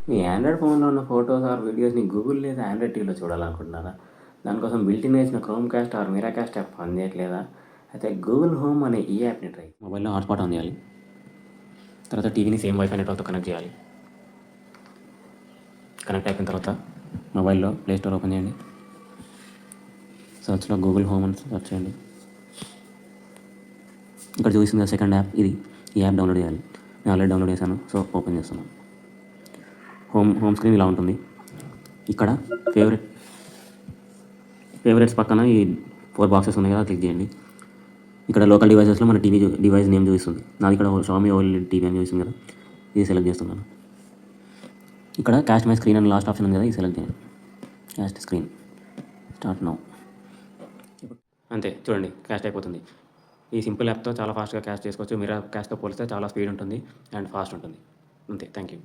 మీ android ఫోన్లో ఉన్న photos or వీడియోస్ని గూగుల్ లేదా ఆండ్రాయిడ్ టీవీలో చూడాలనుకుంటున్నారా? దానికోసం బిల్ట్-ఇన్ వేసిన Chromecast or Miracast app పనిచేయట్లేదా? అయితే గూగుల్ హోమ్ అనే ఈ యాప్ని మొబైల్లో హాట్స్పాట్ ఆన్ చేయాలి. తర్వాత టీవీని సేమ్ వైఫై నెట్వర్క్తో కనెక్ట్ చేయాలి. కనెక్ట్ అయిపోయిన తర్వాత మొబైల్లో ప్లే స్టోర్ ఓపెన్ చేయండి. సర్చ్లో గూగుల్ హోమ్ అని సెర్చ్ చేయండి. ఇక్కడ చూపిస్తుంది సెకండ్ యాప్ ఇది. ఈ యాప్ డౌన్లోడ్ చేయాలి. నేను ఆల్రెడీ డౌన్లోడ్ చేశాను, సో ఓపెన్ చేస్తున్నాను. హోమ్ స్క్రీన్ ఇలా ఉంటుంది. ఇక్కడ ఫేవరెట్స్ పక్కన ఈ 4 బాక్సెస్ ఉన్నాయి కదా, క్లిక్ చేయండి. ఇక్కడ లోకల్ డివైసెస్లో మన టీవీ డివైస్ నేమ్ చూపిస్తుంది. నాది ఇక్కడ షామీ ఓఎల్ఈడీ టీవీ అని చూపిస్తుంది కదా, ఇది సెలెక్ట్ చేస్తున్నాను. ఇక్కడ క్యాస్ట్ మై స్క్రీన్ అని లాస్ట్ ఆప్షన్ ఉంది కదా, ఇది సెలెక్ట్ చేయండి. Caste screen start now. అంతే, చూడండి క్యాస్ట్ అయిపోతుంది. ఈ సింపుల్ యాప్తో చాలా ఫాస్ట్గా క్యాస్ట్ చేసుకోవచ్చు. మీరు క్యాస్ట్తో పోలిస్తే చాలా స్పీడ్ ఉంటుంది అండ్ ఫాస్ట్ ఉంటుంది. అంతే, థ్యాంక్ యూ.